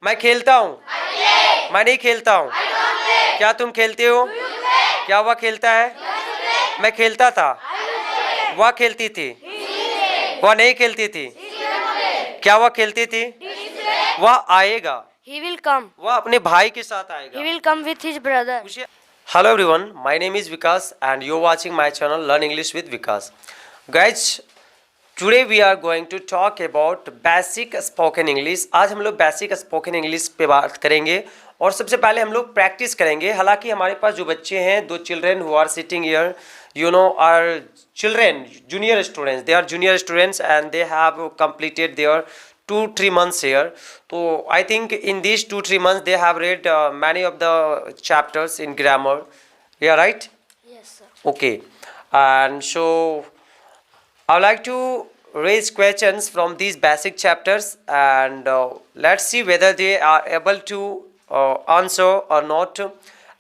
मैं खेलता हूँ, मैं नहीं खेलता हूँ। क्या तुम खेलते हो? क्या वह खेलता है? मैं खेलता था, वह खेलती थी, वह नहीं खेलती थी। क्या वह खेलती थी? वह आएगा, He will come. वह अपने भाई के साथ He आएगा। will come with his brother. Hello everyone, my name is Vikas and you're watching my channel Learn English with Vikas. Guys, today we are going to talk about basic spoken English. आज हम लोग basic spoken English पे बात करेंगे और सबसे पहले हम लोग प्रैक्टिस करेंगे। हालांकि हमारे पास जो बच्चे हैं, दो children who are sitting here, you know, are children, junior students. They are junior students and they have completed their 2-3 months here. So I think in these 2-3 months they have read many of the chapters in grammar. Yeah, right? Yes, sir. Okay. And so I would like to raise questions from these basic chapters and let's see whether they are able to answer or not.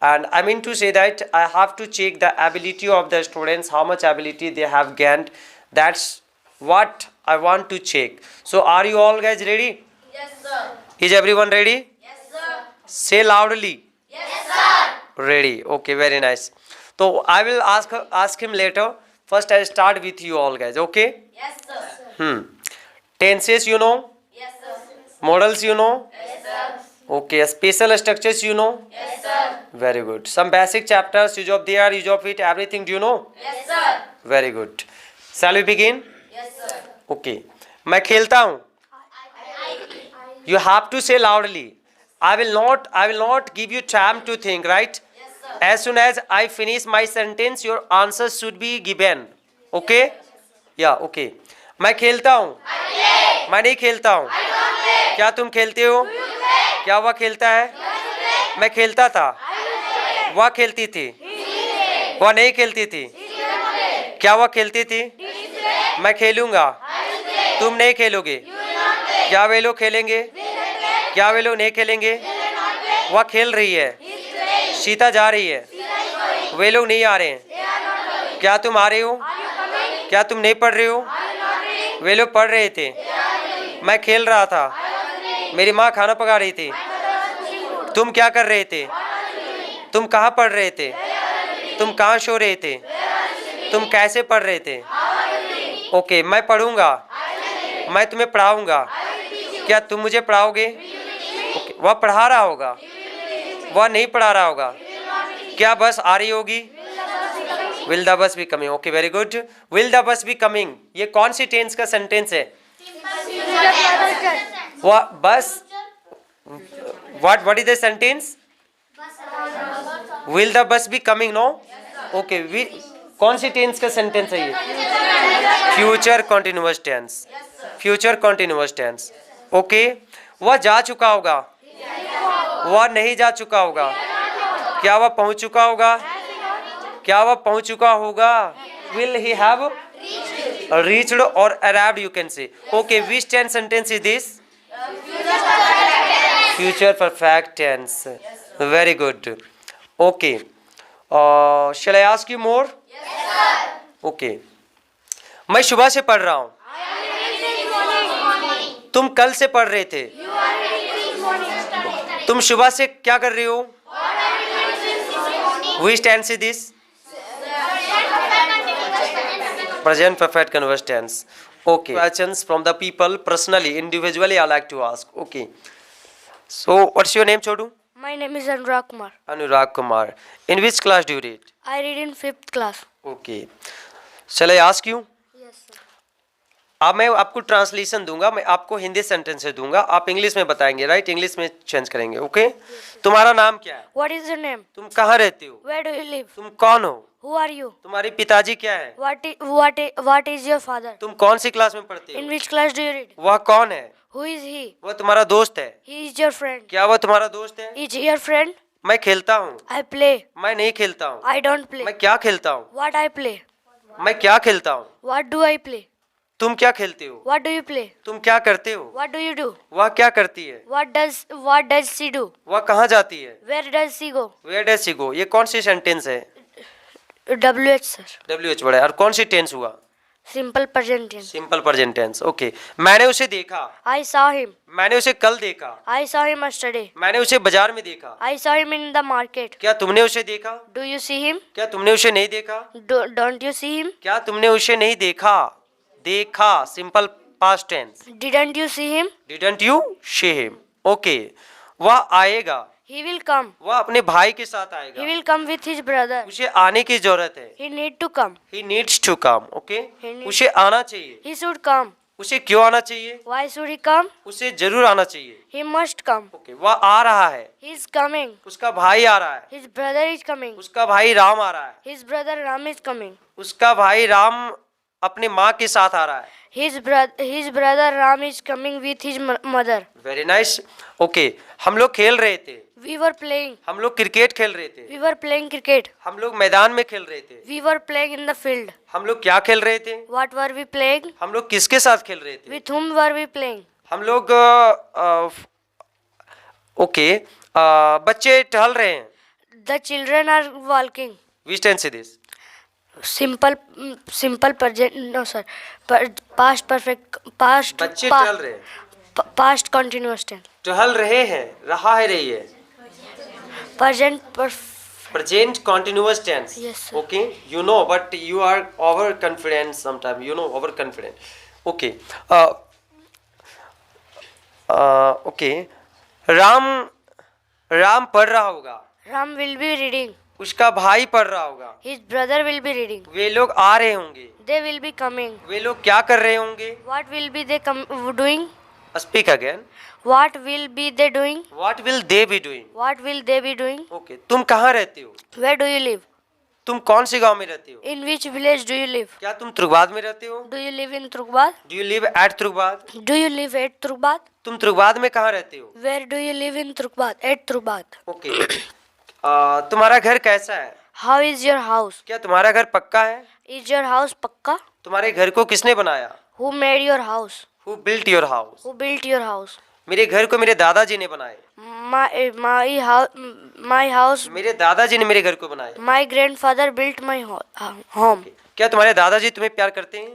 And I mean to say that I have to check the ability of the students, how much ability they have gained. That's what I want to check. So are you all guys ready? Yes, sir. Is everyone ready? Yes, sir. Say loudly. Yes, sir. Ready. Okay, very nice. So I will ask him later. First I start with you all guys, okay? Yes, sir. Tenses you know? Yes, sir. Models you know? Yes, sir. Okay, special structures you know? Yes, sir. Very good. Some basic chapters, use of there, use of it, everything do you know? Yes, sir. Very good. Shall we begin? Yes, sir. Okay. मैं खेलता हूँ. You have to say loudly. I will not give you time to think, right? Yes, sir. As soon as I finish my sentence, your answer should be given. Okay? Yeah, okay. मैं खेलता हूँ. मैं नहीं खेलता हूँ. क्या तुम खेलते हो? क्या वह खेलता है? मैं खेलता था, वह खेलती थी, वह नहीं खेलती थी। क्या वह खेलती थी? मैं खेलूंगा, तुम नहीं खेलोगे। क्या वे लोग खेलेंगे? क्या वे लोग नहीं खेलेंगे? वह खेल रही है, सीता जा रही है, वे लोग नहीं आ रहे हैं। क्या तुम आ रहे हो? क्या तुम नहीं पढ़ रहे हो? वे लोग पढ़ रहे थे, मैं खेल रहा था, मेरी माँ खाना पका रही थी। तुम क्या कर रहे थे? तुम कहाँ पढ़ रहे थे? तुम कहाँ सो रहे थे? तुम कैसे पढ़ रहे थे? ओके, मैं पढ़ूंगा, मैं तुम्हें पढ़ाऊंगा। क्या तुम मुझे पढ़ाओगे? ओके, वह पढ़ा रहा होगा, वह नहीं पढ़ा रहा होगा। क्या बस आ रही होगी? Will the bus be coming? Okay, very good. Will the bus be coming, ये कौन सी टेंस का सेंटेंस है? वह बस, what is the sentence? Will the bus be coming? No? Okay, कौन सी टेंस का सेंटेंस है ये? Future continuous tense. Future continuous tense. Okay, वह जा चुका होगा, वह नहीं जा चुका होगा। क्या वह पहुंच चुका होगा? क्या वह पहुंच चुका होगा? Will he have reached or arrived, you can say. Okay, which tense sentence is this? Future perfect tense. Very good. Okay. Shall I ask you more? Yes, sir. Okay. मैं सुबह से पढ़ रहा हूँ. तुम कल से पढ़ रहे थे. तुम सुबह से क्या कर रहे हो? Which tense is this? Present perfect continuous tense. Okay. Questions from the people personally, individually I like to ask. Okay. So, what's your name, Chodu? My name is Anurag Kumar. Anurag Kumar. In which class do you read? I read in 5th class. Okay. Shall I ask you? Yes, sir. अब मैं आपको translation दूंगा, मैं आपको Hindi sentence से दूंगा, आप English में बताएंगे, राइट? इंग्लिश में चेंज करेंगे, ओके? तुम्हारा नाम क्या है? What is your name? तुम कहाँ रहते हो? Where do you live? तुम कौन हो? Who are you? तुम्हारे पिताजी क्या है? What is your father? तुम कौन सी क्लास में पढ़ते In हो? which class do you read? वह कौन है? Who is he? वह तुम्हारा दोस्त है। He is your friend. क्या वह तुम्हारा दोस्त है? Is he your friend? मैं खेलता हूँ। I play. मैं नहीं खेलता हूँ। I don't play. मैं क्या खेलता हूँ? What I play? मैं क्या खेलता हूँ? What do I play? तुम क्या खेलते हो? What do you play? तुम क्या करते हो? What do you do? वह क्या करती है? What does she do? वह कहाँ जाती है? Where does she go? Where does she go? ये कौन सी सेंटेंस है? WH, sir. WH बड़ा है। और कौन सी टेंस हुआ? Simple present tense. Simple present tense. Okay, मैंने उसे देखा, I saw him. मैंने उसे कल देखा, I saw him yesterday. मैंने उसे बाजार में देखा। I saw him in the market. क्या तुमने उसे देखा? Do you see him? क्या तुमने उसे नहीं देखा? Don't you see him? क्या तुमने उसे नहीं देखा? देखा, simple past tense. Didn't you see him? Didn't you see him? Okay, वह आएगा, He will come. वह अपने भाई के साथ He आएगा, will come with his brother. उसे आने की जरूरत है। He need to come. He needs to come. Okay, He needs- उसे आना चाहिए। He should come. उसे क्यों आना चाहिए? Why should he come? उसे जरूर आना चाहिए। He must come. ओके, वह आ रहा है, He is coming. उसका भाई आ रहा है, His brother is coming. उसका भाई राम आ रहा है, His brother Ram is coming. उसका भाई राम अपने माँ के साथ आ रहा है। His brother Ram is coming with his mother. Very nice. Okay, हम लोग खेल रहे थे, We were playing. हम लोग क्रिकेट खेल रहे थे, We were playing cricket. हम लोग मैदान में खेल रहे थे। We were playing in the field. हम लोग क्या खेल रहे थे? What were we playing? हम लोग किसके साथ खेल रहे थे? With whom were we playing? हम लोग ओके, बच्चे टहल रहे हैं। The children are walking. Which tense is this? Simple present. No sir. Past perfect. Past. बच्चे टहल रहे हैं, Past continuous tense. टहल रहे हैं, रहा है, रही है। Present present continuous tense. Yes, sir. Okay, you know, but you are over confident sometime, you know, over confident. Okay, okay, Ram पढ़ रहा होगा, Ram will be reading. उसका भाई पढ़ रहा होगा, His brother will be reading. वे लोग आ रहे होंगे, They will be coming. वे लोग क्या कर रहे होंगे? What will be they doing? Speak again. What will be they doing? What will they be doing? What will they be doing? Okay, तुम कहाँ रहते हो? Where do you live? तुम कौन से गांव में रहते हो? In which village do you live? क्या तुम त्रुगबाद में रहते हो? Do you live in Trugbad? Do you live at त्रुगबाद? Do you live at Trugbad? तुम त्रुगबाद में कहाँ रहते हो? Where do you live in Trugbad? At Trugbad. Okay, तुम्हारा घर कैसा है? How is your house? क्या तुम्हारा घर पक्का है? Is your house pakka? तुम्हारे घर को किसने बनाया? Who made your house? Who built your house? Who built your house? मेरे घर को मेरे दादाजी ने बनाए। My house. मेरे दादाजी ने मेरे घर को बनाया। My grandfather built my home. क्या तुम्हारे दादाजी तुम्हें प्यार करते हैं?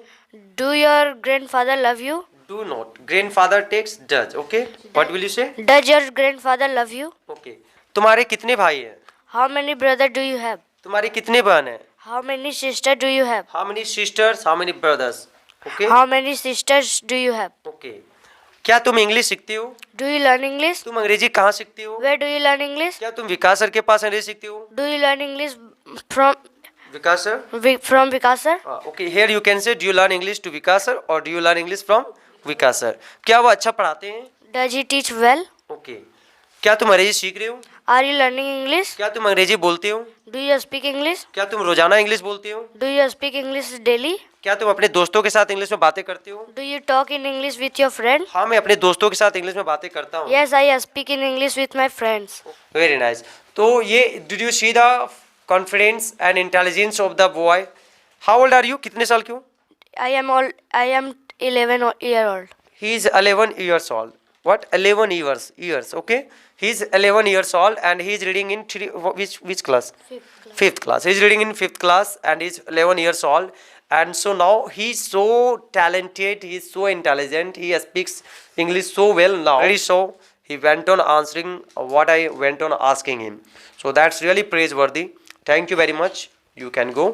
Do your grandfather love you? Do not. Grandfather takes does. Okay, what will you say? Does your grandfather love you? Okay, तुम्हारे कितने भाई हैं? How many brother do you have? तुम्हारी कितने बहन हैं? How many sister do you have? How many sisters, how many brothers? Okay, How many sisters do you have? Okay, क्या तुम इंग्लिश सीखते हो? Do you learn English? तुम अंग्रेजी कहाँ सीखते हो? Where do you learn English? क्या तुम विकास सर के पास अंग्रेजी सीखते हो? Do you learn English from Vikas sir? from Vikas sir? Okay, here you can say do you learn English to Vikas sir और do you learn English from Vikas sir. क्या वो अच्छा पढ़ाते हैं? Does he teach well? ओके, क्या तुम अंग्रेजी सीख रहे हो? Are you learning English? क्या तुम अंग्रेजी बोलते हो? Do you speak English? क्या तुम रोजाना इंग्लिश बोलते हो? Do you speak English daily? क्या तुम अपने दोस्तों के साथ इंग्लिश में बातें करते हो? Do you talk in English with your friend? हाँ, मैं अपने दोस्तों के साथ इंग्लिश में बातें करता हूँ। Yes, I speak in English with my friends. Very nice. तो ये did you see the confidence and intelligence of the boy? How old are you? कितने साल के हो? I am 11 year old. He is 11 years old. What? 11 years. Okay. He is 11 years old and he is reading in which class? Fifth class. He is reading in 5th class and he is 11 years old. And so now he is so talented. He is so intelligent. He speaks English so well now. Very so he went on answering what I went on asking him. So that's really praiseworthy. Thank you very much. You can go.